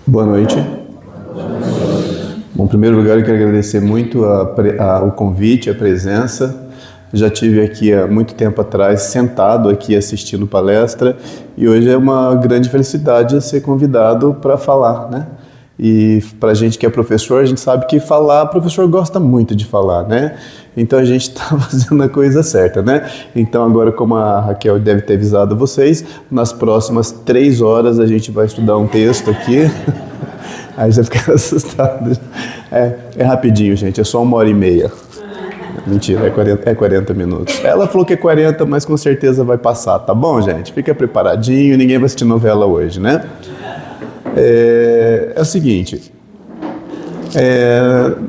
Boa noite. Bom, em primeiro lugar, eu quero agradecer muito o convite, a presença. Já tive aqui há muito tempo atrás, sentado aqui assistindo palestra, e hoje é uma grande felicidade ser convidado para falar, né? E para a gente que é professor, a gente sabe que falar, o professor gosta muito de falar, né? Então a gente está fazendo a coisa certa, né? Então agora, como a Raquel deve ter avisado vocês, nas próximas 3 horas a gente vai estudar um texto aqui. Aí já ficaram assustados. É rapidinho, gente, é só 1h30. Mentira, é 40 minutos. Ela falou que é 40, mas com certeza vai passar, tá bom, gente? Fica preparadinho, ninguém vai assistir novela hoje, né? É o seguinte,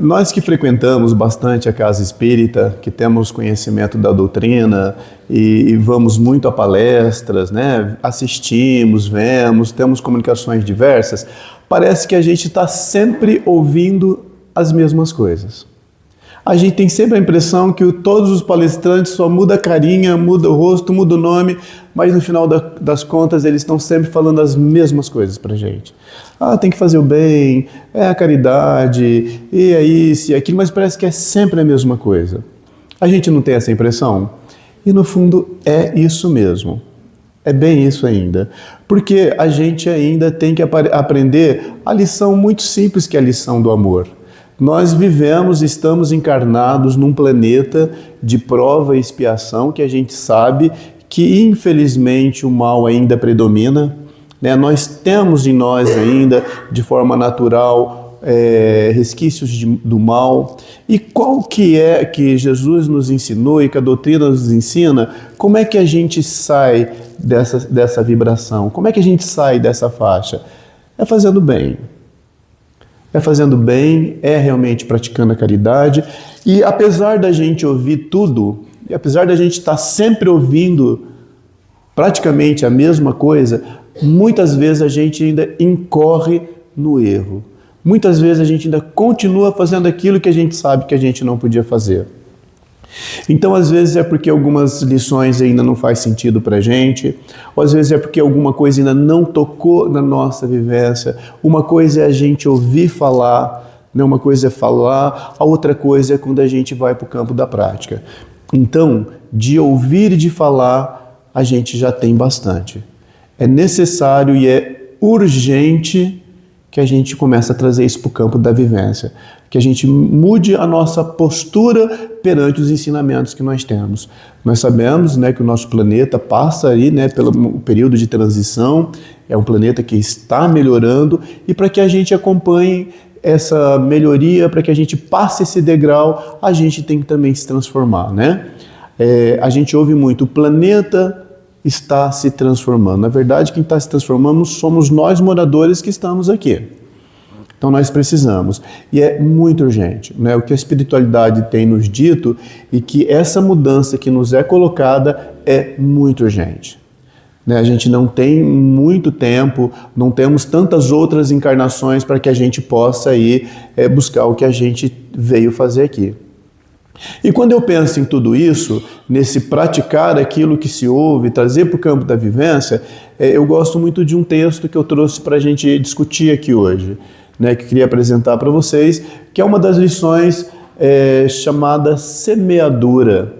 nós que frequentamos bastante a casa espírita, que temos conhecimento da doutrina e vamos muito a palestras, né? Assistimos, vemos, temos comunicações diversas, parece que a gente está sempre ouvindo as mesmas coisas. A gente tem sempre a impressão que todos os palestrantes só muda a carinha, muda o rosto, muda o nome, mas no final das contas eles estão sempre falando as mesmas coisas pra gente. Tem que fazer o bem, é a caridade, e é isso e aquilo, mas parece que é sempre a mesma coisa. A gente não tem essa impressão? E no fundo é isso mesmo. É bem isso ainda. Porque a gente ainda tem que aprender a lição muito simples que é a lição do amor. Nós vivemos, estamos encarnados num planeta de prova e expiação que a gente sabe que infelizmente o mal ainda predomina, né? Nós temos em nós ainda, de forma natural, resquícios do mal. E qual que é que Jesus nos ensinou e que a doutrina nos ensina? Como é que a gente sai dessa vibração? Como é que a gente sai dessa faixa? É fazendo bem. É fazendo bem, é realmente praticando a caridade. E apesar da gente ouvir tudo, e apesar da gente estar sempre ouvindo praticamente a mesma coisa, muitas vezes a gente ainda incorre no erro. Muitas vezes a gente ainda continua fazendo aquilo que a gente sabe que a gente não podia fazer. Então, às vezes é porque algumas lições ainda não faz sentido para a gente, ou às vezes é porque alguma coisa ainda não tocou na nossa vivência. Uma coisa é a gente ouvir falar, né? Uma coisa é falar, a outra coisa é quando a gente vai para o campo da prática. Então, de ouvir e de falar, a gente já tem bastante. É necessário e é urgente que a gente comece a trazer isso para o campo da vivência, que a gente mude a nossa postura perante os ensinamentos que nós temos. Nós sabemos, né, que o nosso planeta passa aí, né, pelo período de transição, é um planeta que está melhorando, e para que a gente acompanhe essa melhoria, para que a gente passe esse degrau, a gente tem que também se transformar, né? A gente ouve muito, o planeta está se transformando. Na verdade, quem está se transformando somos nós, moradores, que estamos aqui. Então nós precisamos. E é muito urgente, né? O que a espiritualidade tem nos dito e que essa mudança que nos é colocada é muito urgente. Né? A gente não tem muito tempo, não temos tantas outras encarnações para que a gente possa ir buscar o que a gente veio fazer aqui. E quando eu penso em tudo isso, nesse praticar aquilo que se ouve, trazer para o campo da vivência, eu gosto muito de um texto que eu trouxe para a gente discutir aqui hoje, né, que eu queria apresentar para vocês, que é uma das lições chamada Semeadura,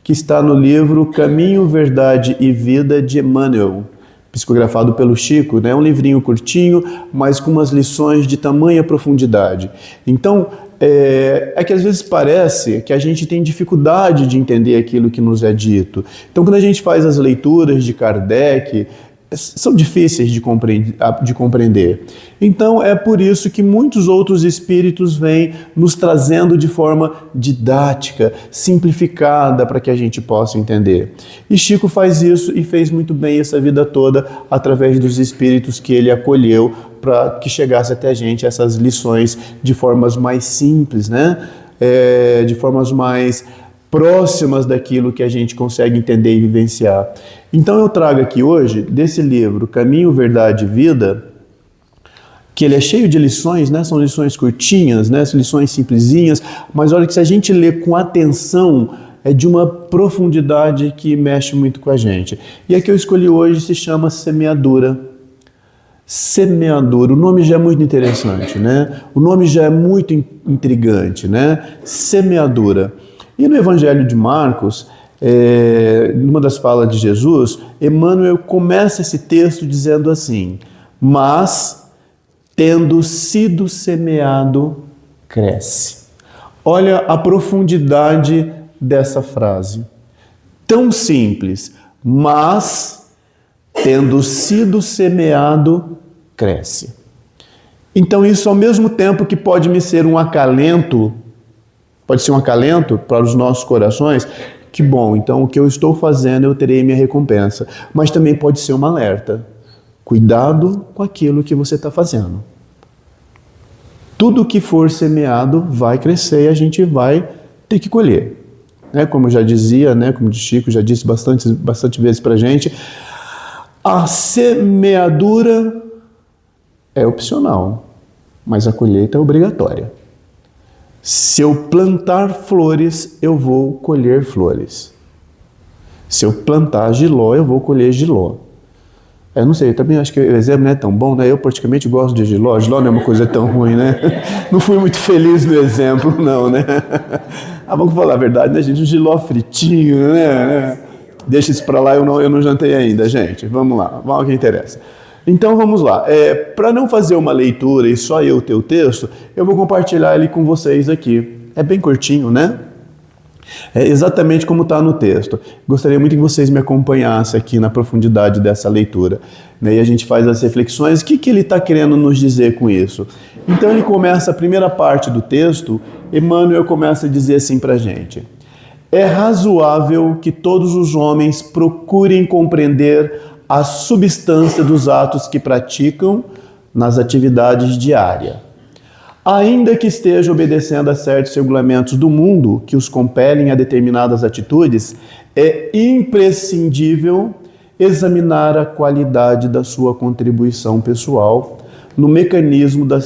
que está no livro Caminho, Verdade e Vida de Emmanuel, psicografado pelo Chico, né? Um livrinho curtinho, mas com umas lições de tamanha profundidade. Então, é que às vezes parece que a gente tem dificuldade de entender aquilo que nos é dito. Então, quando a gente faz as leituras de Kardec, são difíceis de compreender. Então, é por isso que muitos outros espíritos vêm nos trazendo de forma didática, simplificada, para que a gente possa entender. E Chico faz isso e fez muito bem essa vida toda através dos espíritos que ele acolheu para que chegasse até a gente essas lições de formas mais simples, né? De formas mais próximas daquilo que a gente consegue entender e vivenciar. Então eu trago aqui hoje, desse livro Caminho, Verdade e Vida, que ele é cheio de lições, né? São lições curtinhas, né? São lições simplesinhas, mas olha que se a gente lê com atenção, é de uma profundidade que mexe muito com a gente. E a que eu escolhi hoje se chama Semeadura. Semeadura, o nome já é muito interessante, né? O nome já é muito intrigante, né? Semeadura. E no Evangelho de Marcos, numa das falas de Jesus, Emmanuel começa esse texto dizendo assim: mas, tendo sido semeado, cresce. Olha a profundidade dessa frase. Tão simples, mas, tendo sido semeado, cresce. Então isso, ao mesmo tempo que pode me ser um acalento, pode ser um acalento para os nossos corações, que bom, então o que eu estou fazendo eu terei minha recompensa, mas também pode ser um alerta. Cuidado com aquilo que você está fazendo. Tudo que for semeado vai crescer e a gente vai ter que colher. Como eu já dizia, como o Chico já disse bastante vezes para a gente, a semeadura é opcional, mas a colheita é obrigatória. Se eu plantar flores, eu vou colher flores. Se eu plantar jiló, eu vou colher jiló. Eu não sei, eu também acho que o exemplo não é tão bom, né? Eu praticamente gosto de jiló. Jiló não é uma coisa tão ruim, né? Não fui muito feliz no exemplo, não, né? Vamos falar a verdade, né, gente? Um jiló fritinho, né? Deixa isso pra lá, eu não jantei ainda, gente. Vamos lá, vamos ao que interessa. Então vamos lá. Para não fazer uma leitura e só eu ter o texto, eu vou compartilhar ele com vocês aqui. É bem curtinho, né? É exatamente como está no texto. Gostaria muito que vocês me acompanhassem aqui na profundidade dessa leitura. E a gente faz as reflexões. O que ele está querendo nos dizer com isso? Então ele começa a primeira parte do texto, Emmanuel começa a dizer assim para a gente: é razoável que todos os homens procurem compreender a substância dos atos que praticam nas atividades diárias. Ainda que esteja obedecendo a certos regulamentos do mundo que os compelem a determinadas atitudes, é imprescindível examinar a qualidade da sua contribuição pessoal no mecanismo das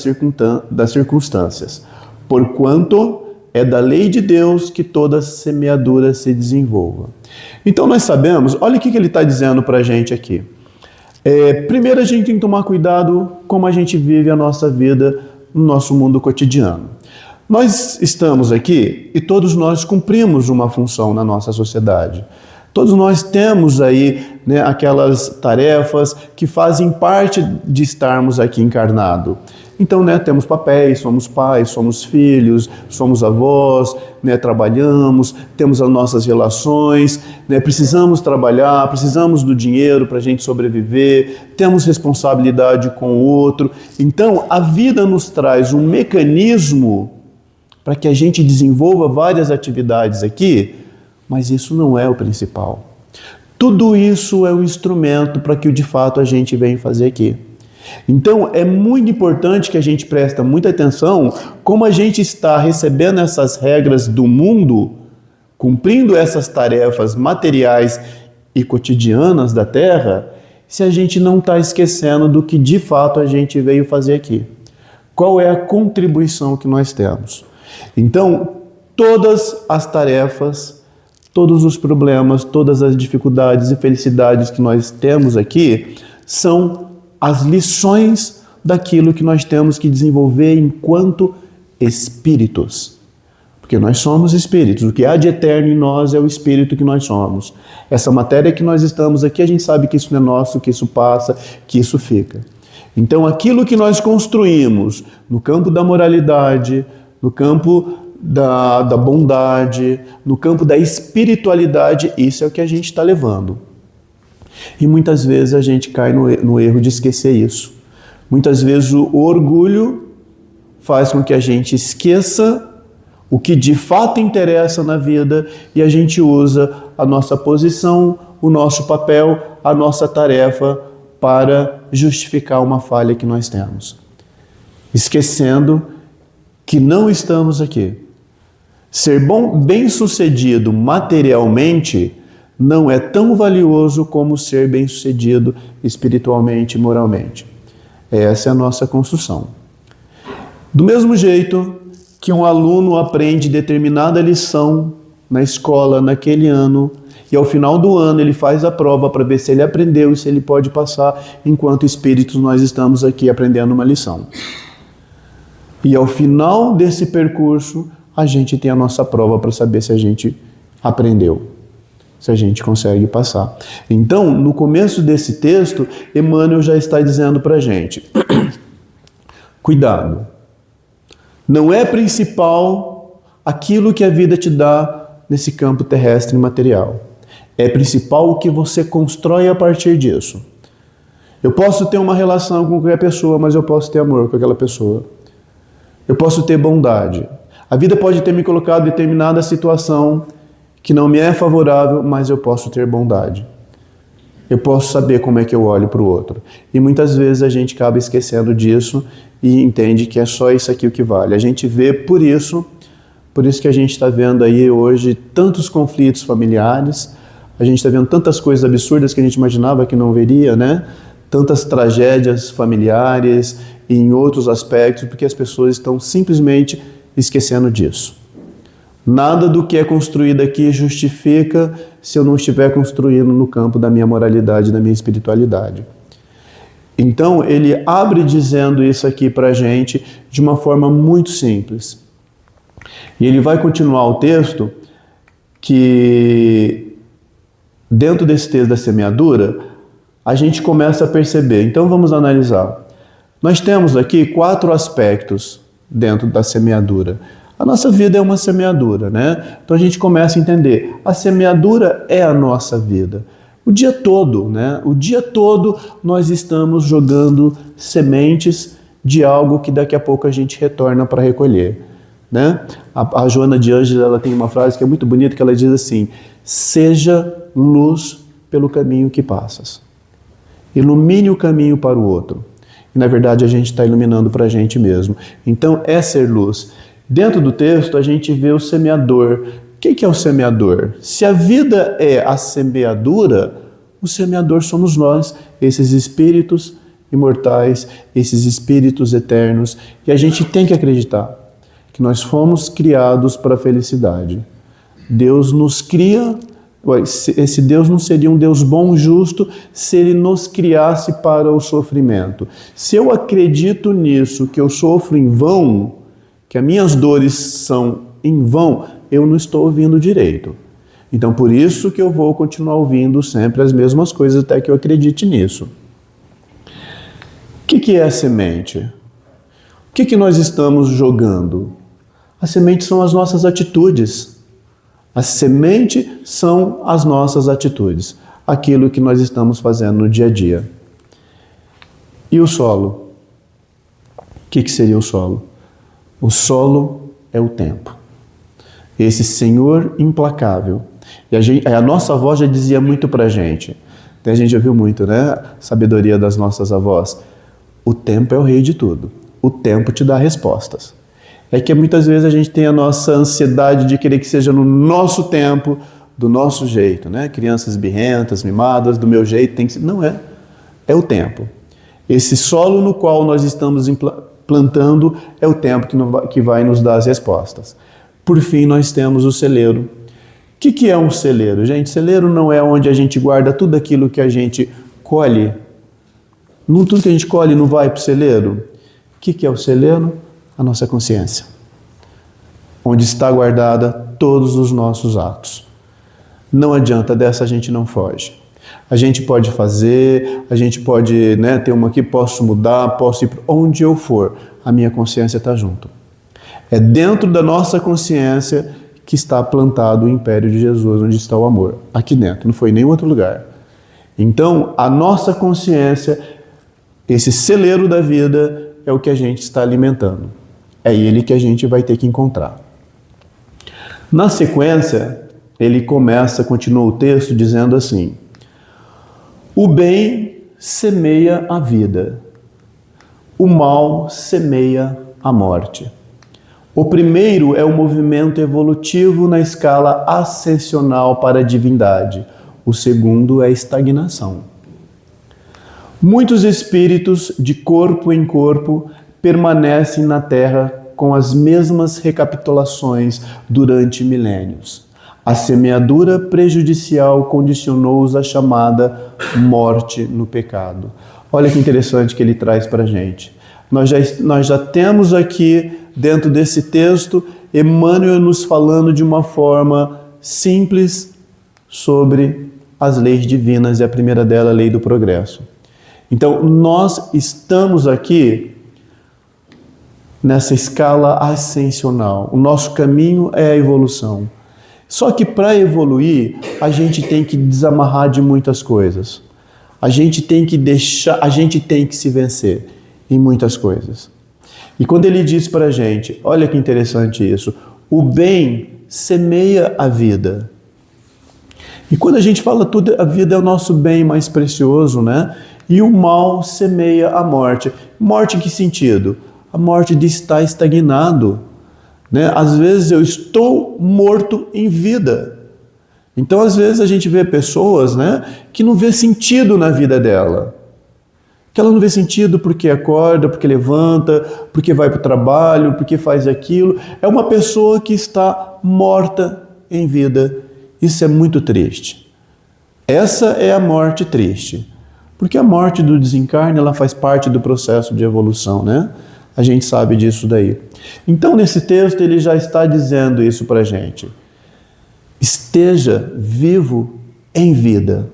circunstâncias, porquanto é da lei de Deus que toda semeadura se desenvolva. Então nós sabemos, olha o que ele está dizendo para a gente aqui. Primeiro a gente tem que tomar cuidado como a gente vive a nossa vida no nosso mundo cotidiano. Nós estamos aqui e todos nós cumprimos uma função na nossa sociedade. Todos nós temos aí aquelas tarefas que fazem parte de estarmos aqui encarnado. Então, temos papéis, somos pais, somos filhos, somos avós, trabalhamos, temos as nossas relações, precisamos trabalhar, precisamos do dinheiro para a gente sobreviver, temos responsabilidade com o outro. Então, a vida nos traz um mecanismo para que a gente desenvolva várias atividades aqui, mas isso não é o principal. Tudo isso é um instrumento para que de fato a gente venha fazer aqui. Então, é muito importante que a gente preste muita atenção como a gente está recebendo essas regras do mundo, cumprindo essas tarefas materiais e cotidianas da Terra, se a gente não está esquecendo do que de fato a gente veio fazer aqui. Qual é a contribuição que nós temos? Então, todas as tarefas, todos os problemas, todas as dificuldades e felicidades que nós temos aqui são as lições daquilo que nós temos que desenvolver enquanto espíritos. Porque nós somos espíritos. O que há de eterno em nós é o espírito que nós somos. Essa matéria que nós estamos aqui, a gente sabe que isso não é nosso, que isso passa, que isso fica. Então, aquilo que nós construímos no campo da moralidade, no campo da bondade, no campo da espiritualidade, isso é o que a gente está levando. E muitas vezes a gente cai no erro de esquecer isso. Muitas vezes o orgulho faz com que a gente esqueça o que de fato interessa na vida e a gente usa a nossa posição, o nosso papel, a nossa tarefa para justificar uma falha que nós temos. Esquecendo que não estamos aqui. Ser bem-sucedido materialmente não é tão valioso como ser bem-sucedido espiritualmente e moralmente. Essa é a nossa construção. Do mesmo jeito que um aluno aprende determinada lição na escola naquele ano e ao final do ano ele faz a prova para ver se ele aprendeu e se ele pode passar. Enquanto espíritos, nós estamos aqui aprendendo uma lição. E ao final desse percurso, a gente tem a nossa prova para saber se a gente aprendeu, se a gente consegue passar. Então, no começo desse texto, Emmanuel já está dizendo para a gente, cuidado, não é principal aquilo que a vida te dá nesse campo terrestre e material. É principal o que você constrói a partir disso. Eu posso ter uma relação com qualquer pessoa, mas eu posso ter amor com aquela pessoa. Eu posso ter bondade. A vida pode ter me colocado em determinada situação que não me é favorável, mas eu posso ter bondade. Eu posso saber como é que eu olho para o outro. E muitas vezes a gente acaba esquecendo disso e entende que é só isso aqui o que vale. A gente vê por isso que a gente está vendo aí hoje tantos conflitos familiares, a gente está vendo tantas coisas absurdas que a gente imaginava que não veria, né? Tantas tragédias familiares e em outros aspectos, porque as pessoas estão simplesmente esquecendo disso. Nada do que é construído aqui justifica se eu não estiver construindo no campo da minha moralidade, da minha espiritualidade. Então, ele abre dizendo isso aqui para a gente de uma forma muito simples. E ele vai continuar o texto que, dentro desse texto da semeadura, a gente começa a perceber. Então, vamos analisar. Nós temos aqui 4 aspectos dentro da semeadura. A nossa vida é uma semeadura, né? Então a gente começa a entender, a semeadura é a nossa vida. O dia todo, né? O dia todo nós estamos jogando sementes de algo que daqui a pouco a gente retorna para recolher, né? A Joana de Ângeles, ela tem uma frase que é muito bonita, que ela diz assim, seja luz pelo caminho que passas. Ilumine o caminho para o outro. E na verdade a gente está iluminando para a gente mesmo. Então é ser luz. Dentro do texto, a gente vê o semeador. O que é o semeador? Se a vida é a semeadura, o semeador somos nós, esses espíritos imortais, esses espíritos eternos. E a gente tem que acreditar que nós fomos criados para a felicidade. Deus nos cria. Esse Deus não seria um Deus bom, justo, se Ele nos criasse para o sofrimento. Se eu acredito nisso, que eu sofro em vão, que as minhas dores são em vão, eu não estou ouvindo direito. Então, por isso que eu vou continuar ouvindo sempre as mesmas coisas até que eu acredite nisso. O que é a semente? O que nós estamos jogando? A semente são as nossas atitudes. A semente são as nossas atitudes. Aquilo que nós estamos fazendo no dia a dia. E o solo? O que seria o solo? O solo é o tempo. Esse Senhor implacável. E a nossa avó já dizia muito pra gente. A gente já viu muito, né? A sabedoria das nossas avós. O tempo é o rei de tudo. O tempo te dá respostas. É que muitas vezes a gente tem a nossa ansiedade de querer que seja no nosso tempo, do nosso jeito, né? Crianças birrentas, mimadas, do meu jeito, tem que ser. Não é. É o tempo. Esse solo no qual nós estamos plantando é o tempo que vai nos dar as respostas. Por fim, nós temos o celeiro. O que é um celeiro? Gente, celeiro não é onde a gente guarda tudo aquilo que a gente colhe. Não tudo que a gente colhe não vai para o celeiro. O que é o celeiro? A nossa consciência. Onde está guardada todos os nossos atos. Não adianta, dessa a gente não foge. A gente pode fazer, a gente pode, né, ter uma aqui, posso mudar, posso ir para onde eu for. A minha consciência está junto. É dentro da nossa consciência que está plantado o império de Jesus, onde está o amor. Aqui dentro, não foi em nenhum outro lugar. Então, a nossa consciência, esse celeiro da vida, é o que a gente está alimentando. É ele que a gente vai ter que encontrar. Na sequência, ele continua o texto dizendo assim: o bem semeia a vida, o mal semeia a morte. O primeiro é o movimento evolutivo na escala ascensional para a divindade. O segundo é a estagnação. Muitos espíritos, de corpo em corpo, permanecem na Terra com as mesmas recapitulações durante milênios. A semeadura prejudicial condicionou-os à chamada morte no pecado. Olha que interessante que ele traz para a gente. Nós já temos aqui, dentro desse texto, Emmanuel nos falando de uma forma simples sobre as leis divinas, e a primeira dela, a lei do progresso. Então, nós estamos aqui nessa escala ascensional. O nosso caminho é a evolução. Só que para evoluir, a gente tem que desamarrar de muitas coisas. A gente tem que se vencer em muitas coisas. E quando ele diz para a gente, olha que interessante isso, o bem semeia a vida. E quando a gente fala tudo, a vida é o nosso bem mais precioso, né? E o mal semeia a morte. Morte em que sentido? A morte de estar estagnado, né? Às vezes eu estou morto em vida. Então, às vezes a gente vê pessoas, né, que não vê sentido na vida dela. Que ela não vê sentido porque acorda, porque levanta, porque vai para o trabalho, porque faz aquilo. É uma pessoa que está morta em vida. Isso é muito triste. Essa é a morte triste. Porque a morte do desencarne, ela faz parte do processo de evolução, né? A gente sabe disso daí. Então, nesse texto, ele já está dizendo isso para a gente. Esteja vivo em vida.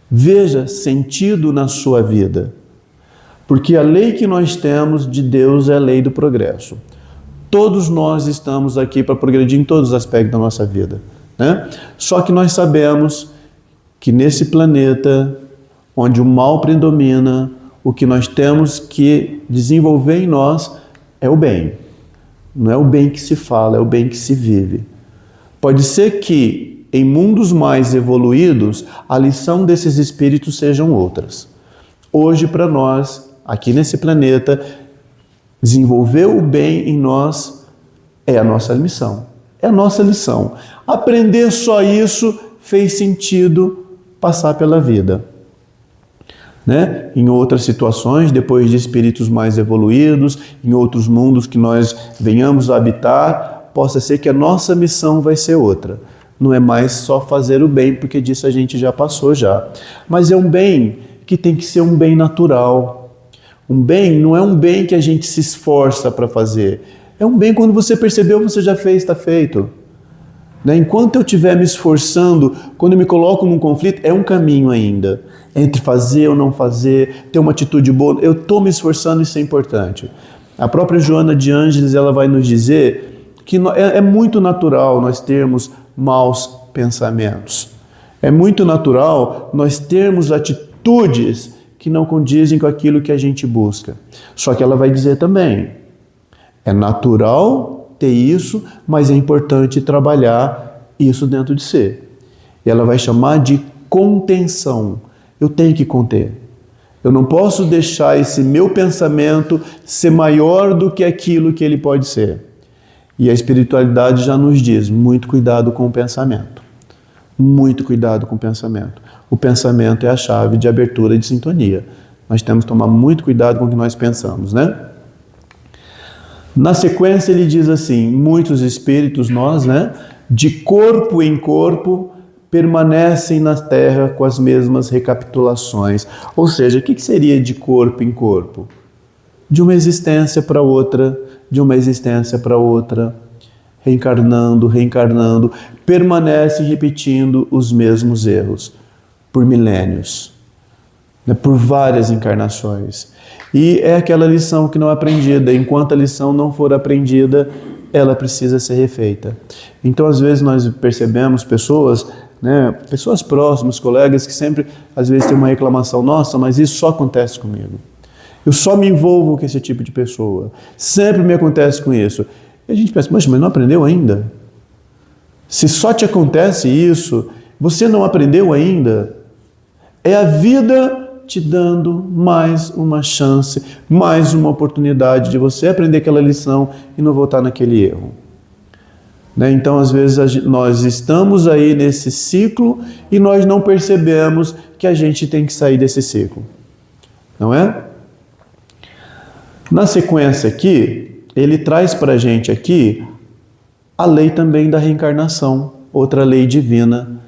Veja sentido na sua vida. Porque a lei que nós temos de Deus é a lei do progresso. Todos nós estamos aqui para progredir em todos os aspectos da nossa vida, né? Só que nós sabemos que nesse planeta, onde o mal predomina, o que nós temos que desenvolver em nós é o bem. Não é o bem que se fala, é o bem que se vive. Pode ser que em mundos mais evoluídos, a lição desses espíritos sejam outras. Hoje, para nós, aqui nesse planeta, desenvolver o bem em nós é a nossa missão. É a nossa lição. Aprender só isso fez sentido passar pela vida. Né? Em outras situações, depois de espíritos mais evoluídos, em outros mundos que nós venhamos a habitar, possa ser que a nossa missão vai ser outra. Não é mais só fazer o bem, porque disso a gente já passou já. Mas é um bem que tem que ser um bem natural. Um bem não é um bem que a gente se esforça para fazer. É um bem quando você percebeu, você já fez, está feito. Né? Enquanto eu estiver me esforçando, quando eu me coloco num conflito, é um caminho ainda. Entre fazer ou não fazer, ter uma atitude boa, eu estou me esforçando, isso é importante. A própria Joana de Ângeles, ela vai nos dizer que é muito natural nós termos maus pensamentos. É muito natural nós termos atitudes que não condizem com aquilo que a gente busca. Só que ela vai dizer também, é natural ter isso, mas é importante trabalhar isso dentro de si. E ela vai chamar de contenção. Eu tenho que conter. Eu não posso deixar esse meu pensamento ser maior do que aquilo que ele pode ser. E a espiritualidade já nos diz, muito cuidado com o pensamento. Muito cuidado com o pensamento. O pensamento é a chave de abertura de sintonia. Nós temos que tomar muito cuidado com o que nós pensamos, né? Na sequência ele diz assim, muitos espíritos, nós, né, de corpo em corpo, permanecem na Terra com as mesmas recapitulações. Ou seja, o que seria de corpo em corpo? De uma existência para outra, de uma existência para outra, reencarnando, reencarnando, permanece repetindo os mesmos erros por milênios, né, por várias encarnações. E é aquela lição que não é aprendida. Enquanto a lição não for aprendida, ela precisa ser refeita. Então, às vezes, nós percebemos pessoas, né, pessoas próximas, colegas, que sempre, às vezes, tem uma reclamação, nossa, mas isso só acontece comigo. Eu só me envolvo com esse tipo de pessoa. Sempre me acontece com isso. E a gente pensa, mas não aprendeu ainda? Se só te acontece isso, você não aprendeu ainda? É a vida te dando mais uma chance, mais uma oportunidade de você aprender aquela lição e não voltar naquele erro. Né? Então, às vezes, nós estamos aí nesse ciclo e nós não percebemos que a gente tem que sair desse ciclo. Não é? Na sequência aqui, ele traz para a gente aqui a lei também da reencarnação. outra lei divina,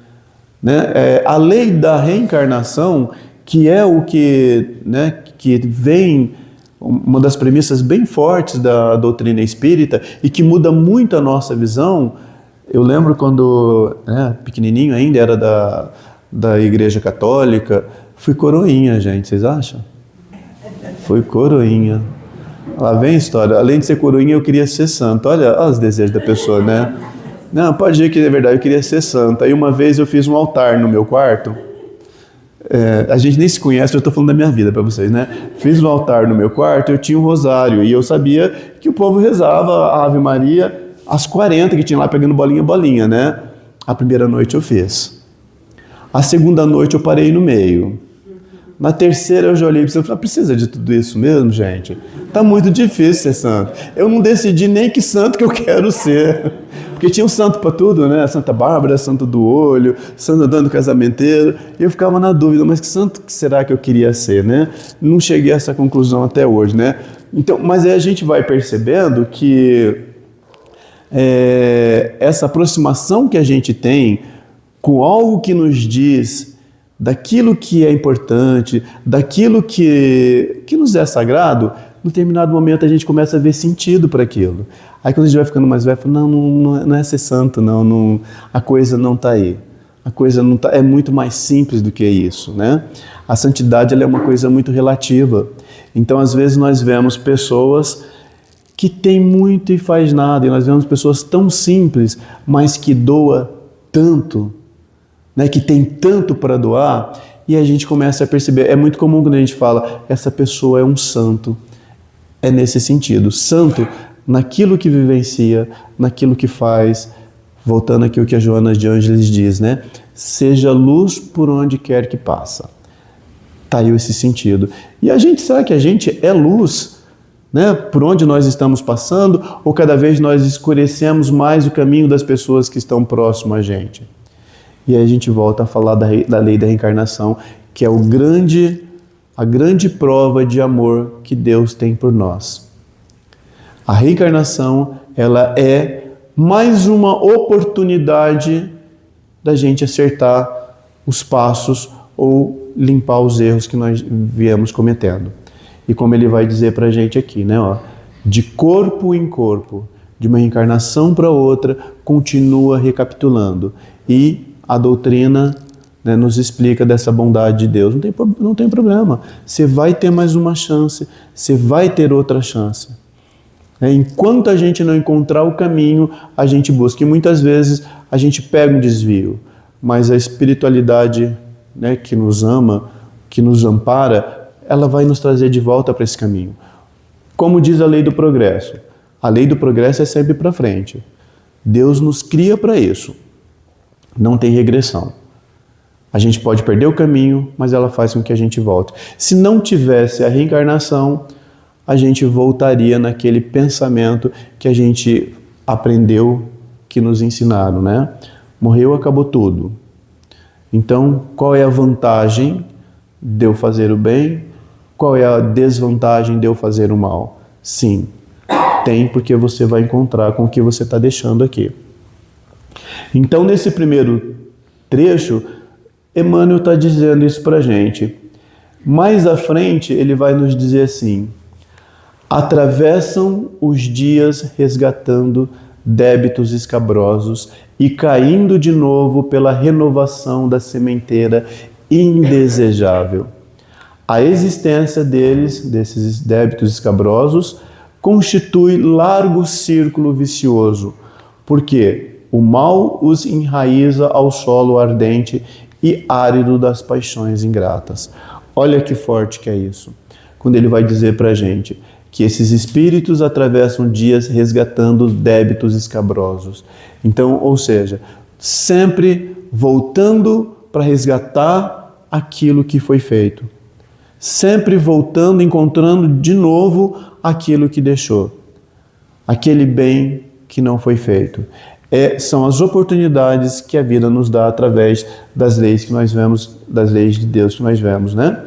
né? A lei da reencarnação, que é o que, né, que vem, uma das premissas bem fortes da doutrina espírita e que muda muito a nossa visão. Eu lembro quando, pequenininho ainda, era da Igreja Católica, fui coroinha, gente, vocês acham? Fui coroinha. Lá vem a história. Além de ser coroinha, eu queria ser santo. Olha os desejos da pessoa, né? Não, pode dizer que é verdade, eu queria ser santo. Aí uma vez eu fiz um altar no meu quarto. A gente nem se conhece, eu estou falando da minha vida para vocês, né? Fiz um altar no meu quarto, eu tinha um rosário e eu sabia que o povo rezava a Ave Maria, as 40 que tinha lá pegando bolinha, né? A primeira noite eu fiz. A segunda noite eu parei no meio. Na terceira eu já olhei para você e falei, precisa de tudo isso mesmo, gente? Tá muito difícil ser santo. Eu não decidi nem que santo que eu quero ser. Porque tinha um santo para tudo, né? Santa Bárbara, santo do olho, santo dando casamenteiro. E eu ficava na dúvida, mas que santo que será que eu queria ser, né? Não cheguei a essa conclusão até hoje, né? Então, mas aí a gente vai percebendo que essa aproximação que a gente tem com algo que nos diz daquilo que é importante, daquilo que nos é sagrado, em determinado momento a gente começa a ver sentido para aquilo. Aí quando a gente vai ficando mais velho, fala, não é ser santo, não, a coisa não está aí. A coisa não tá, é muito mais simples do que isso, né? A santidade, ela é uma coisa muito relativa. Então, às vezes, nós vemos pessoas que têm muito e faz nada, e nós vemos pessoas tão simples, mas que doa tanto, né, que tem tanto para doar, e a gente começa a perceber, é muito comum quando a gente fala, essa pessoa é um santo, é nesse sentido, santo naquilo que vivencia, naquilo que faz, voltando aqui ao que a Joana de Ângeles diz, né, seja luz por onde quer que passa, tá aí esse sentido, e a gente, será que a gente é luz, né, por onde nós estamos passando, ou cada vez nós escurecemos mais o caminho das pessoas que estão próximas a gente? E aí a gente volta a falar da lei da reencarnação, que é a grande prova de amor que Deus tem por nós. A reencarnação, ela é mais uma oportunidade da gente acertar os passos ou limpar os erros que nós viemos cometendo. E como ele vai dizer para a gente aqui, né, ó, de corpo em corpo, de uma reencarnação para outra, continua recapitulando. E a doutrina, né, nos explica dessa bondade de Deus. Não tem problema. Você vai ter mais uma chance. Você vai ter outra chance. Enquanto a gente não encontrar o caminho, a gente busca. E muitas vezes a gente pega um desvio. Mas a espiritualidade, né, que nos ama, que nos ampara, ela vai nos trazer de volta para esse caminho. Como diz a lei do progresso. A lei do progresso é sempre para frente. Deus nos cria para isso. Não tem regressão. A gente pode perder o caminho, mas ela faz com que a gente volte. Se não tivesse a reencarnação, a gente voltaria naquele pensamento que a gente aprendeu, que nos ensinaram, né? Morreu, acabou tudo. Então, qual é a vantagem de eu fazer o bem? Qual é a desvantagem de eu fazer o mal? Sim, tem, porque você vai encontrar com o que você está deixando aqui. Então, nesse primeiro trecho, Emmanuel está dizendo isso para a gente. Mais à frente, ele vai nos dizer assim: atravessam os dias resgatando débitos escabrosos e caindo de novo pela renovação da sementeira indesejável. A existência desses débitos escabrosos, constitui largo círculo vicioso, porque o mal os enraiza ao solo ardente e árido das paixões ingratas. Olha que forte que é isso, quando ele vai dizer para a gente que esses espíritos atravessam dias resgatando débitos escabrosos. Então, ou seja, sempre voltando para resgatar aquilo que foi feito. Sempre voltando, encontrando de novo aquilo que deixou. Aquele bem que não foi feito. São as oportunidades que a vida nos dá através das leis que nós vemos, das leis de Deus que nós vemos, né?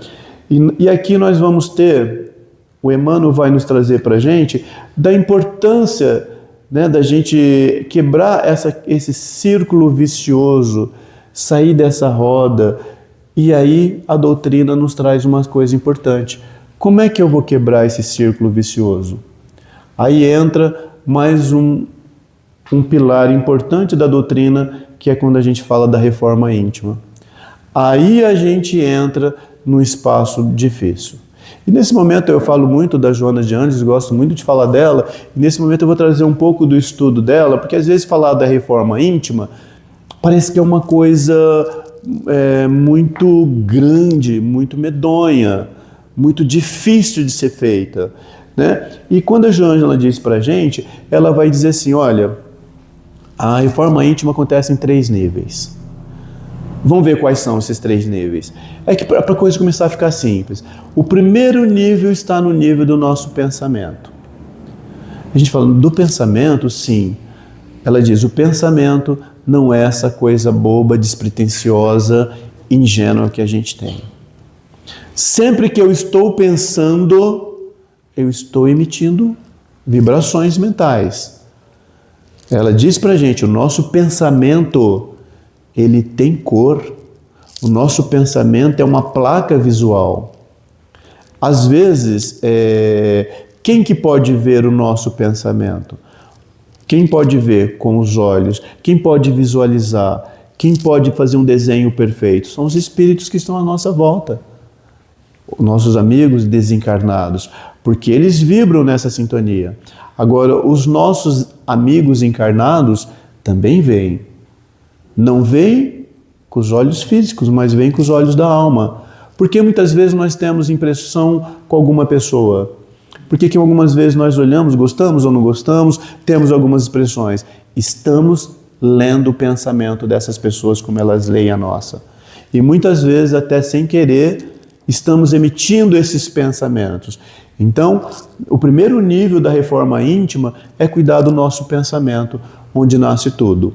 E aqui nós vamos ter, o Emmanuel vai nos trazer para a gente, da importância né, da gente quebrar esse círculo vicioso, sair dessa roda. E aí a doutrina nos traz uma coisa importante. Como é que eu vou quebrar esse círculo vicioso? Aí entra mais um pilar importante da doutrina, que é quando a gente fala da reforma íntima. Aí a gente entra num espaço difícil. E nesse momento eu falo muito da Joana de Ângeles, gosto muito de falar dela, e nesse momento eu vou trazer um pouco do estudo dela, porque às vezes falar da reforma íntima parece que é uma coisa muito grande, muito medonha, muito difícil de ser feita, né? E quando a Joângela diz pra gente, ela vai dizer assim, olha, a reforma íntima acontece em 3 níveis. Vamos ver quais são esses 3 níveis. É que para a coisa começar a ficar simples. O primeiro nível está no nível do nosso pensamento. A gente falando do pensamento, sim. Ela diz, o pensamento não é essa coisa boba, despretensiosa, ingênua que a gente tem. Sempre que eu estou pensando, eu estou emitindo vibrações mentais. Ela diz pra gente, o nosso pensamento, ele tem cor. O nosso pensamento é uma placa visual. Às vezes, quem que pode ver o nosso pensamento? Quem pode ver com os olhos? Quem pode visualizar? Quem pode fazer um desenho perfeito? São os espíritos que estão à nossa volta. Os nossos amigos desencarnados, porque eles vibram nessa sintonia. Agora, os nossos amigos encarnados também veem. Não veem com os olhos físicos, mas veem com os olhos da alma. Porque muitas vezes nós temos impressão com alguma pessoa. Porque que algumas vezes nós olhamos, gostamos ou não gostamos, temos algumas expressões. Estamos lendo o pensamento dessas pessoas como elas leem a nossa. E muitas vezes, até sem querer, estamos emitindo esses pensamentos. Então, o primeiro nível da reforma íntima é cuidar do nosso pensamento, onde nasce tudo.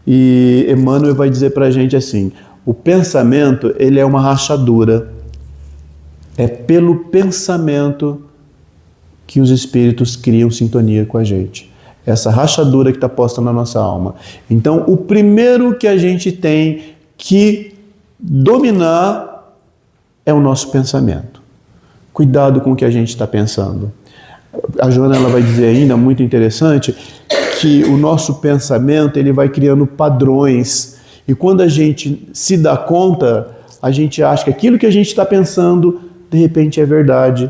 E Emmanuel vai dizer para a gente assim, o pensamento, ele é uma rachadura. É pelo pensamento que os espíritos criam sintonia com a gente. Essa rachadura que está posta na nossa alma. Então, o primeiro que a gente tem que dominar é o nosso pensamento. Cuidado com o que a gente está pensando. A Joana ela vai dizer ainda, muito interessante, que o nosso pensamento ele vai criando padrões. E quando a gente se dá conta, a gente acha que aquilo que a gente está pensando, de repente é verdade.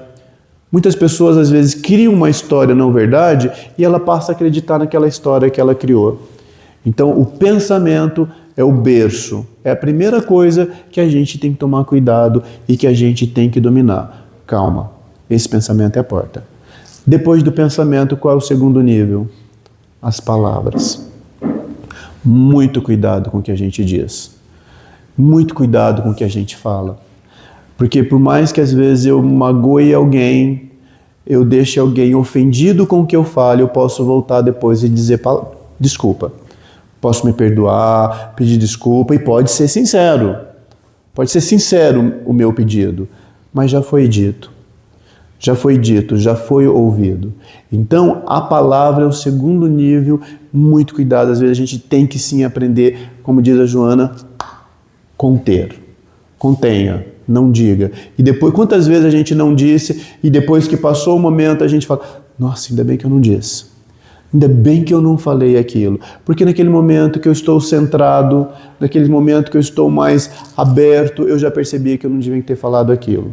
Muitas pessoas às vezes criam uma história não verdade e ela passa a acreditar naquela história que ela criou. Então o pensamento é o berço, é a primeira coisa que a gente tem que tomar cuidado e que a gente tem que dominar. Calma, esse pensamento é a porta. Depois do pensamento, qual é o segundo nível? As palavras. Muito cuidado com o que a gente diz. Muito cuidado com o que a gente fala. Porque por mais que às vezes eu magoe alguém, eu deixe alguém ofendido com o que eu falo, eu posso voltar depois e dizer desculpa. Posso me perdoar, pedir desculpa e pode ser sincero. Pode ser sincero o meu pedido, mas já foi dito. Já foi dito, já foi ouvido. Então, a palavra é o segundo nível, muito cuidado. Às vezes a gente tem que sim aprender, como diz a Joana, conter. Contenha. Não diga. E depois, quantas vezes a gente não disse e depois que passou o momento a gente fala, nossa, ainda bem que eu não disse. Ainda bem que eu não falei aquilo. Porque naquele momento que eu estou centrado, naquele momento que eu estou mais aberto, eu já percebi que eu não devia ter falado aquilo.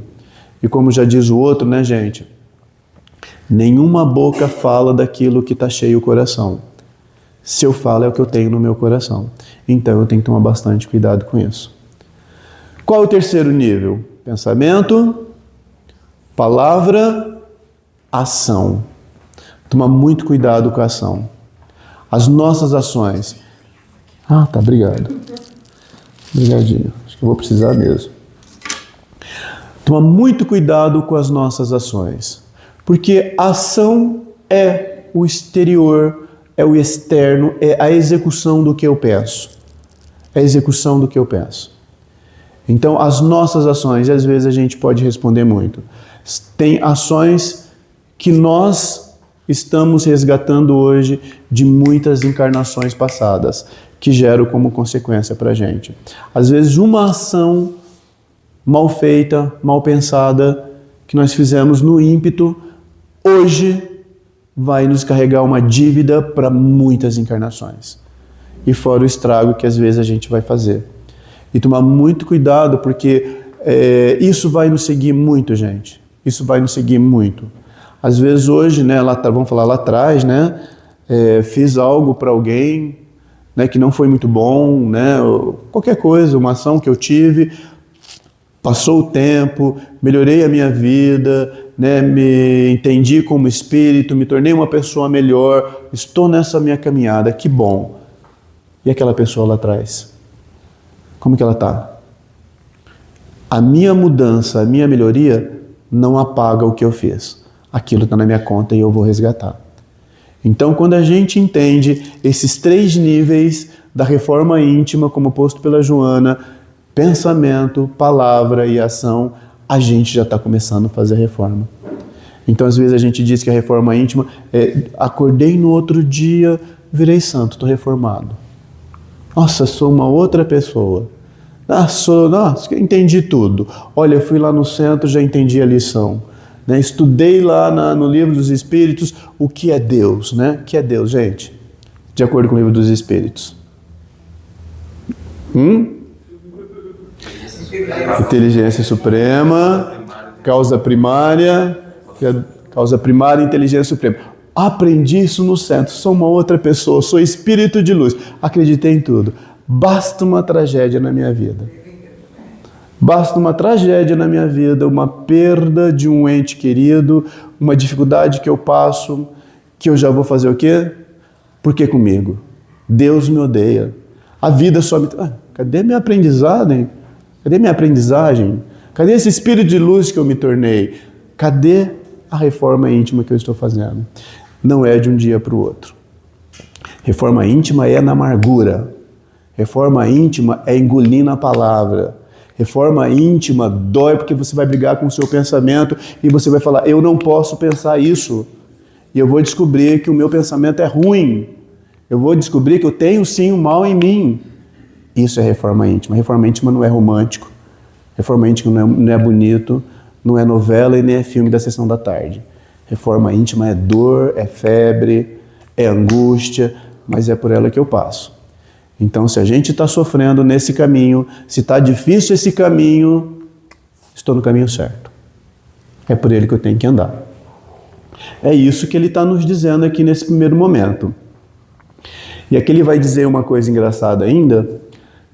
E como já diz o outro, né, gente? Nenhuma boca fala daquilo que está cheio o coração. Se eu falo é o que eu tenho no meu coração. Então eu tenho que tomar bastante cuidado com isso. Qual é o terceiro nível? Pensamento, palavra, ação. Tomar muito cuidado com a ação. As nossas ações. Ah, tá, obrigado. Obrigadinho. Acho que eu vou precisar mesmo. Tomar muito cuidado com as nossas ações. Porque a ação é o exterior, é o externo, é a execução do que eu penso. É a execução do que eu penso. Então, as nossas ações, e às vezes a gente pode responder muito. Tem ações que nós estamos resgatando hoje de muitas encarnações passadas, que geram como consequência para a gente. Às vezes uma ação mal feita, mal pensada, que nós fizemos no ímpeto, hoje vai nos carregar uma dívida para muitas encarnações. E fora o estrago que às vezes a gente vai fazer. E tomar muito cuidado, porque isso vai nos seguir muito, gente. Isso vai nos seguir muito. Às vezes hoje, né, vamos falar lá atrás, né, fiz algo para alguém, né, que não foi muito bom, né, qualquer coisa, uma ação que eu tive, passou o tempo, melhorei a minha vida, né, me entendi como espírito, me tornei uma pessoa melhor, estou nessa minha caminhada, que bom. E aquela pessoa lá atrás? Como que ela está? A minha mudança, a minha melhoria não apaga o que eu fiz. Aquilo está na minha conta e eu vou resgatar. Então, quando a gente entende esses 3 níveis da reforma íntima, como posto pela Joana, pensamento, palavra e ação, a gente já está começando a fazer a reforma. Então, às vezes a gente diz que a reforma íntima acordei no outro dia, virei santo, estou reformado. Nossa, sou uma outra pessoa. Nossa, entendi tudo. Olha, eu fui lá no centro, já entendi a lição. Né? Estudei lá no Livro dos Espíritos o que é Deus. Né? O que é Deus, gente? De acordo com o Livro dos Espíritos. Inteligência Suprema, causa primária, inteligência suprema. Aprendi isso no centro, sou uma outra pessoa, sou espírito de luz. Acreditei em tudo. Basta uma tragédia na minha vida. Basta uma tragédia na minha vida, uma perda de um ente querido, uma dificuldade que eu passo, que eu já vou fazer o quê? Por que comigo? Deus me odeia. A vida só me... cadê minha aprendizado, hein? Cadê minha aprendizagem? Cadê esse espírito de luz que eu me tornei? Cadê a reforma íntima que eu estou fazendo? Não é de um dia para o outro. Reforma íntima é na amargura. Reforma íntima é engolindo a palavra. Reforma íntima dói porque você vai brigar com o seu pensamento e você vai falar, eu não posso pensar isso. E eu vou descobrir que o meu pensamento é ruim. Eu vou descobrir que eu tenho sim o mal em mim. Isso é reforma íntima. Reforma íntima não é romântico. Reforma íntima não é bonito, não é novela e nem é filme da sessão da tarde. Reforma íntima é dor, é febre, é angústia, mas é por ela que eu passo. Então, se a gente está sofrendo nesse caminho, se está difícil esse caminho, estou no caminho certo. É por ele que eu tenho que andar. É isso que ele está nos dizendo aqui nesse primeiro momento. E aqui ele vai dizer uma coisa engraçada ainda.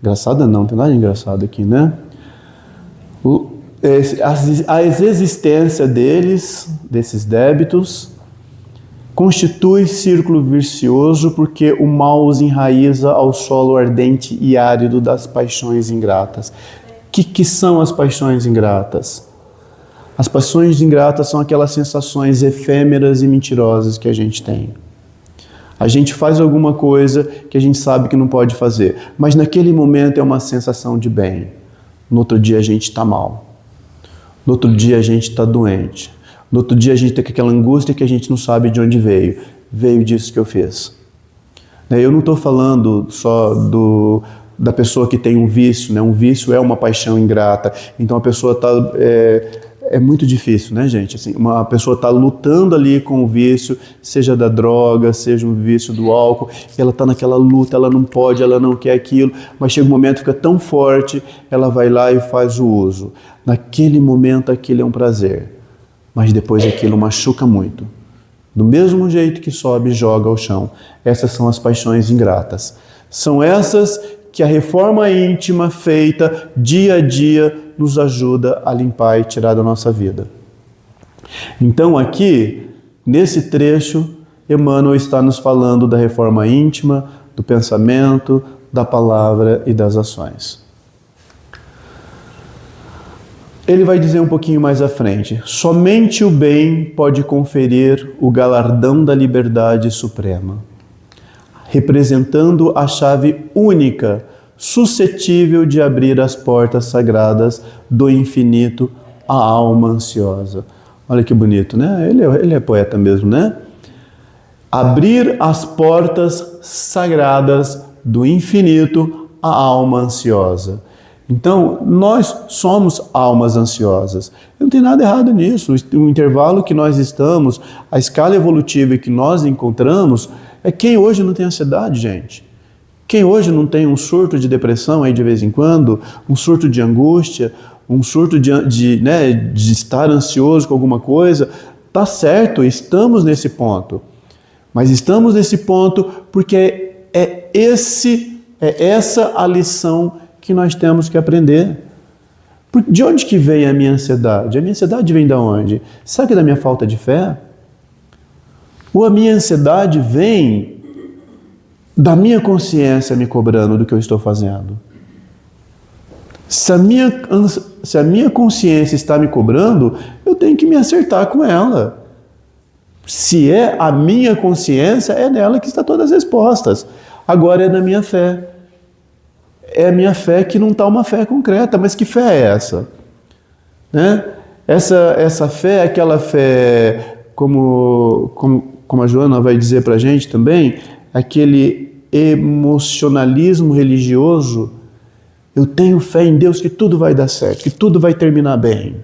Engraçada não, tem nada de engraçado aqui, né? A existência desses débitos, constitui círculo vicioso porque o mal os enraiza ao solo ardente e árido das paixões ingratas. Que são as paixões ingratas? As paixões ingratas são aquelas sensações efêmeras e mentirosas que a gente tem. A gente faz alguma coisa que a gente sabe que não pode fazer, mas naquele momento é uma sensação de bem. No outro dia a gente está mal. No outro dia a gente está doente. No outro dia a gente tem aquela angústia que a gente não sabe de onde veio. Veio disso que eu fiz. Eu não estou falando só da pessoa que tem um vício, né? Um vício é uma paixão ingrata. Então a pessoa está... É muito difícil, né, gente? Assim, uma pessoa está lutando ali com o vício, seja da droga, seja um vício do álcool, e ela está naquela luta, ela não pode, ela não quer aquilo, mas chega um momento, fica tão forte, ela vai lá e faz o uso. Naquele momento, aquilo é um prazer, mas depois aquilo machuca muito. Do mesmo jeito que sobe e joga ao chão. Essas são as paixões ingratas. São essas que a reforma íntima feita dia a dia nos ajuda a limpar e tirar da nossa vida. Então aqui, nesse trecho, Emmanuel está nos falando da reforma íntima, do pensamento, da palavra e das ações. Ele vai dizer um pouquinho mais à frente, somente o bem pode conferir o galardão da liberdade suprema, representando a chave única, suscetível de abrir as portas sagradas do infinito à alma ansiosa. Olha que bonito, né? Ele é poeta mesmo, né? abrir as portas sagradas do infinito à alma ansiosa. Então, nós somos almas ansiosas. Não tem nada errado nisso. O intervalo que nós estamos, a escala evolutiva que nós encontramos, é quem hoje não tem ansiedade, gente. Quem hoje não tem um surto de depressão aí de vez em quando, um surto de angústia, um surto de estar ansioso com alguma coisa, tá certo, estamos nesse ponto. Mas estamos nesse ponto porque é essa a lição que nós temos que aprender. De onde que vem a minha ansiedade? A minha ansiedade vem de onde? Será que é da minha falta de fé? Ou a minha ansiedade vem da minha consciência me cobrando do que eu estou fazendo? Se a minha consciência está me cobrando, eu tenho que me acertar com ela. Se é a minha consciência, é nela que está todas as respostas. Agora é na minha fé. É a minha fé que não está uma fé concreta, mas que fé é essa? Né? Essa fé é aquela fé, como a Joana vai dizer para a gente também, aquele emocionalismo religioso. Eu tenho fé em Deus que tudo vai dar certo, que tudo vai terminar bem.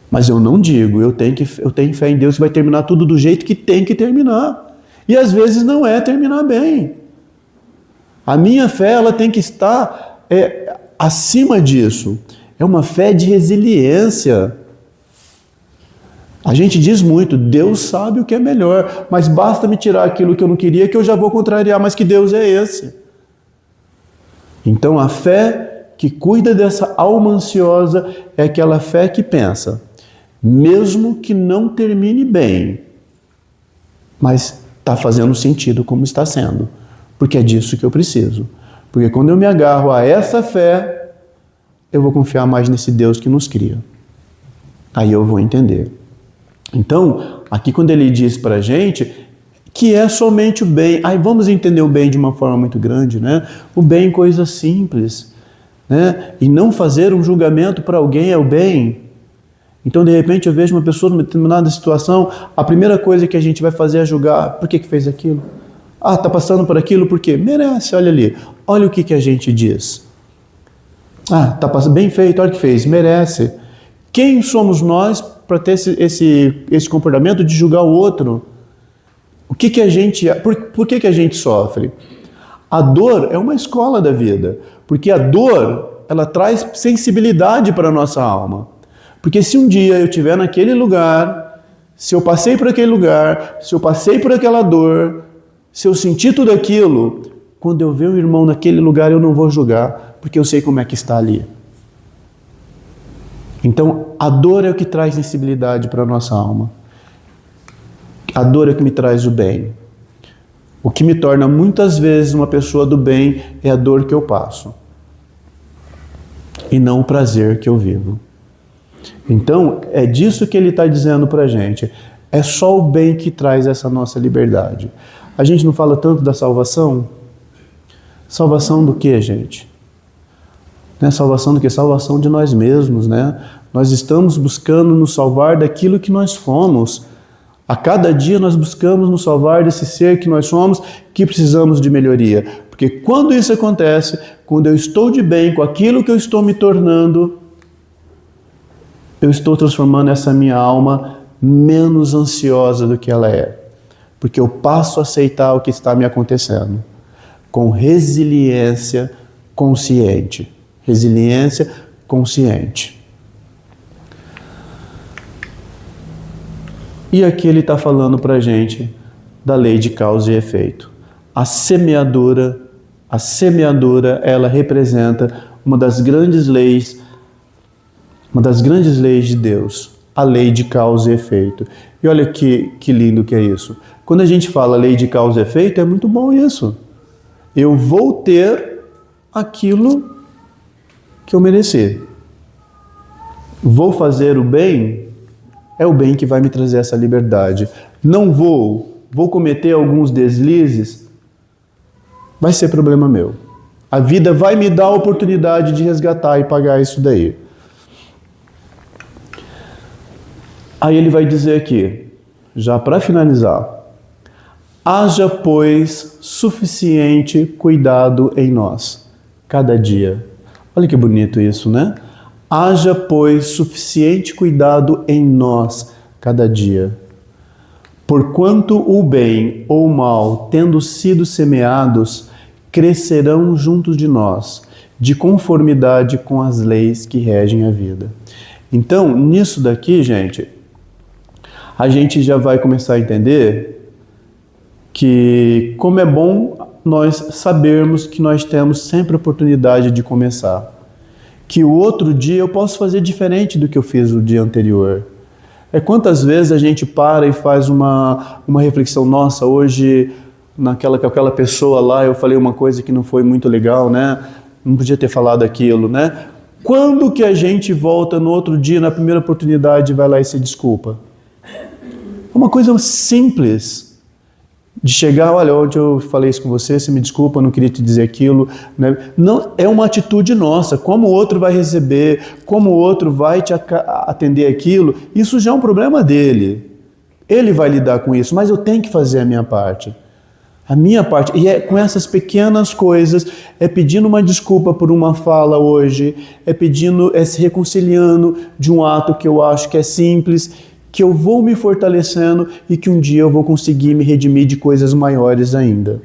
Mas eu não digo, eu tenho fé em Deus que vai terminar tudo do jeito que tem que terminar. E às vezes não é terminar bem. A minha fé, ela tem que estar acima disso. É uma fé de resiliência. A gente diz muito, Deus sabe o que é melhor, mas basta me tirar aquilo que eu não queria que eu já vou contrariar, mas que Deus é esse. Então a fé que cuida dessa alma ansiosa é aquela fé que pensa, mesmo que não termine bem, mas está fazendo sentido como está sendo. Porque é disso que eu preciso. Porque quando eu me agarro a essa fé, eu vou confiar mais nesse Deus que nos cria. Aí eu vou entender. Então, aqui quando ele diz para a gente que é somente o bem, aí vamos entender o bem de uma forma muito grande, né? O bem, coisa simples, né? E não fazer um julgamento para alguém é o bem. Então, de repente, eu vejo uma pessoa numa determinada situação, a primeira coisa que a gente vai fazer é julgar, por que fez aquilo? Ah, está passando por aquilo por quê? Merece, olha ali. Olha o que a gente diz. Ah, está passando bem feito, olha o que fez, merece. Quem somos nós para ter esse comportamento de julgar o outro? Por que a gente sofre? A dor é uma escola da vida, porque a dor, ela traz sensibilidade para a nossa alma. Porque se um dia eu estiver naquele lugar, se eu passei por aquele lugar, se eu passei por aquela dor, se eu sentir tudo aquilo, quando eu ver um irmão naquele lugar, eu não vou julgar, porque eu sei como é que está ali. Então, a dor é o que traz sensibilidade para a nossa alma. A dor é o que me traz o bem. O que me torna muitas vezes uma pessoa do bem é a dor que eu passo. E não o prazer que eu vivo. Então, é disso que ele está dizendo para a gente. É só o bem que traz essa nossa liberdade. A gente não fala tanto da salvação? Salvação do que, gente? Né? Salvação do que? Salvação de nós mesmos, né? Nós estamos buscando nos salvar daquilo que nós fomos. A cada dia nós buscamos nos salvar desse ser que nós somos, que precisamos de melhoria. Porque quando isso acontece, quando eu estou de bem com aquilo que eu estou me tornando, eu estou transformando essa minha alma menos ansiosa do que ela é. Porque eu passo a aceitar o que está me acontecendo com resiliência consciente. Resiliência consciente. E aqui ele está falando para a gente da lei de causa e efeito. A semeadura, ela representa uma das grandes leis de Deus, a lei de causa e efeito. E olha que lindo que é isso. Quando a gente fala lei de causa e efeito, é muito bom isso. Eu vou ter aquilo que eu merecer. Vou fazer o bem, é o bem que vai me trazer essa liberdade. Não vou cometer alguns deslizes, vai ser problema meu. A vida vai me dar a oportunidade de resgatar e pagar isso daí. Aí ele vai dizer aqui, já para finalizar, Haja, pois, suficiente cuidado em nós, cada dia. Olha que bonito isso, né? Haja, pois, suficiente cuidado em nós, cada dia. Porquanto o bem ou o mal, tendo sido semeados, crescerão junto de nós, de conformidade com as leis que regem a vida. Então, nisso daqui, gente, a gente já vai começar a entender que como é bom nós sabermos que nós temos sempre a oportunidade de começar. Que o outro dia eu posso fazer diferente do que eu fiz o dia anterior. Quantas vezes a gente para e faz uma reflexão, nossa, hoje com aquela pessoa lá eu falei uma coisa que não foi muito legal, né? Não podia ter falado aquilo, né? Quando que a gente volta no outro dia, na primeira oportunidade, vai lá e se desculpa? É uma coisa simples. De chegar, olha, ontem eu falei isso com você, me desculpa, eu não queria te dizer aquilo. Né? Não, é uma atitude nossa. Como o outro vai receber, como o outro vai te atender aquilo, isso já é um problema dele. Ele vai lidar com isso, mas eu tenho que fazer a minha parte. A minha parte, e é com essas pequenas coisas, é pedindo uma desculpa por uma fala hoje, é se reconciliando de um ato que eu acho que é simples, que eu vou me fortalecendo e que um dia eu vou conseguir me redimir de coisas maiores ainda.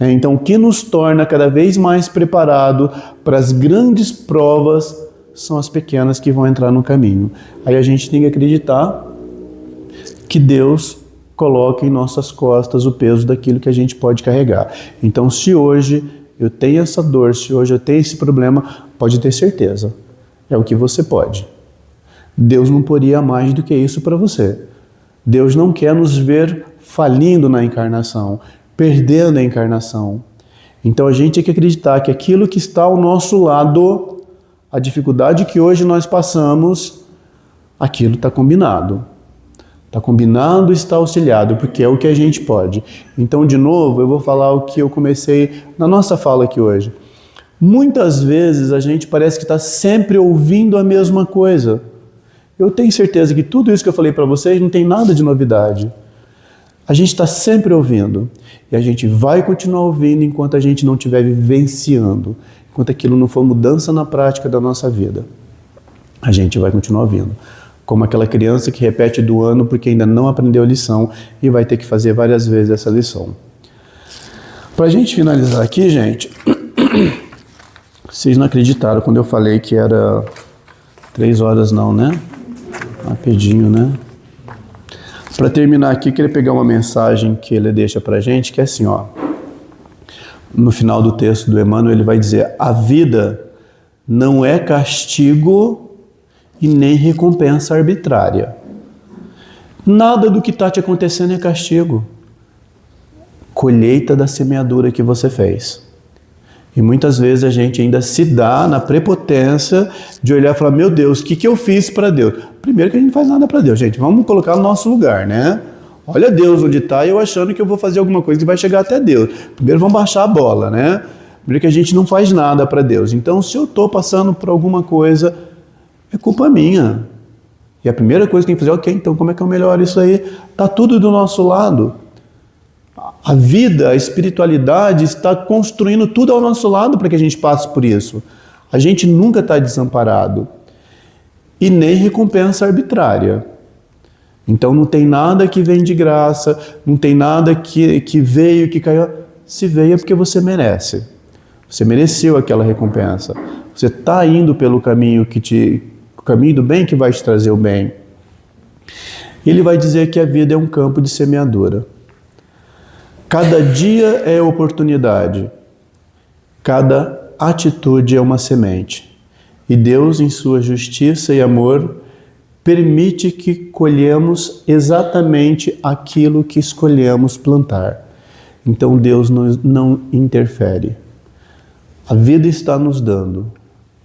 Então, o que nos torna cada vez mais preparado para as grandes provas são as pequenas que vão entrar no caminho. Aí a gente tem que acreditar que Deus coloca em nossas costas o peso daquilo que a gente pode carregar. Então, se hoje eu tenho essa dor, se hoje eu tenho esse problema, pode ter certeza, é o que você pode. Deus não poria mais do que isso para você. Deus não quer nos ver falindo na encarnação, perdendo a encarnação. Então a gente tem que acreditar que aquilo que está ao nosso lado, a dificuldade que hoje nós passamos, aquilo está combinado. Está combinado e está auxiliado, porque é o que a gente pode. Então, de novo, eu vou falar o que eu comecei na nossa fala aqui hoje. Muitas vezes a gente parece que está sempre ouvindo a mesma coisa. Eu tenho certeza que tudo isso que eu falei para vocês não tem nada de novidade. A gente está sempre ouvindo. E a gente vai continuar ouvindo enquanto a gente não estiver vivenciando. Enquanto aquilo não for mudança na prática da nossa vida. A gente vai continuar ouvindo. Como aquela criança que repete do ano porque ainda não aprendeu a lição e vai ter que fazer várias vezes essa lição. Para a gente finalizar aqui, gente, vocês não acreditaram quando eu falei que era 3 horas não, né? Rapidinho, né? Para terminar aqui, queria pegar uma mensagem que ele deixa para a gente, que é assim, ó. No final do texto do Emmanuel, ele vai dizer: a vida não é castigo e nem recompensa arbitrária. Nada do que está te acontecendo é castigo. Colheita da semeadura que você fez. E muitas vezes a gente ainda se dá na prepotência de olhar e falar: meu Deus, o que eu fiz para Deus? Primeiro que a gente não faz nada para Deus, gente. Vamos colocar no nosso lugar, né? Olha Deus onde está e eu achando que eu vou fazer alguma coisa que vai chegar até Deus. Primeiro vamos baixar a bola, né? Primeiro que a gente não faz nada para Deus. Então, se eu estou passando por alguma coisa, é culpa minha. E a primeira coisa que tem que fazer, ok, então como é que eu melhoro isso aí? Está tudo do nosso lado. A vida, a espiritualidade está construindo tudo ao nosso lado para que a gente passe por isso. A gente nunca está desamparado. E nem recompensa arbitrária. Então não tem nada que vem de graça, não tem nada que veio, que caiu. Se veio é porque você merece. Você mereceu aquela recompensa. Você está indo pelo caminho o caminho do bem que vai te trazer o bem. Ele vai dizer que a vida é um campo de semeadura. Cada dia é oportunidade. Cada atitude é uma semente. E Deus, em sua justiça e amor, permite que colhemos exatamente aquilo que escolhemos plantar. Então Deus não interfere. A vida está nos dando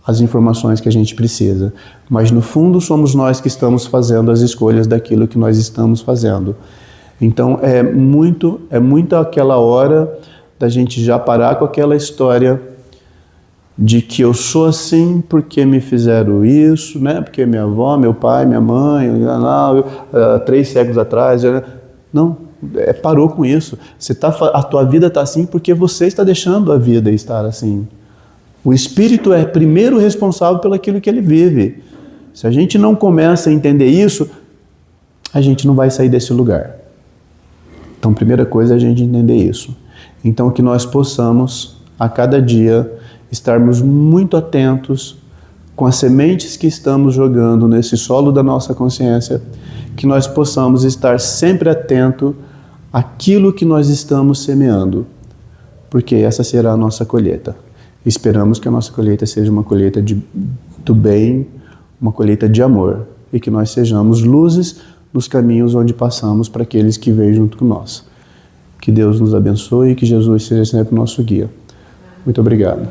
as informações que a gente precisa, mas no fundo somos nós que estamos fazendo as escolhas daquilo que nós estamos fazendo. Então é muito aquela hora da gente já parar com aquela história de que eu sou assim porque me fizeram isso, né? Porque minha avó, meu pai, minha mãe, 3 séculos atrás. Não, Parou com isso. A tua vida está assim porque você está deixando a vida estar assim. O Espírito é primeiro responsável pelo aquilo que ele vive. Se a gente não começa a entender isso, a gente não vai sair desse lugar. Então, a primeira coisa é a gente entender isso. Então, que nós possamos, a cada dia, estarmos muito atentos com as sementes que estamos jogando nesse solo da nossa consciência, que nós possamos estar sempre atento àquilo que nós estamos semeando, porque essa será a nossa colheita. Esperamos que a nossa colheita seja uma colheita do bem, uma colheita de amor, e que nós sejamos luzes nos caminhos onde passamos para aqueles que vêm junto com nós. Que Deus nos abençoe e que Jesus seja sempre o nosso guia. Muito obrigado.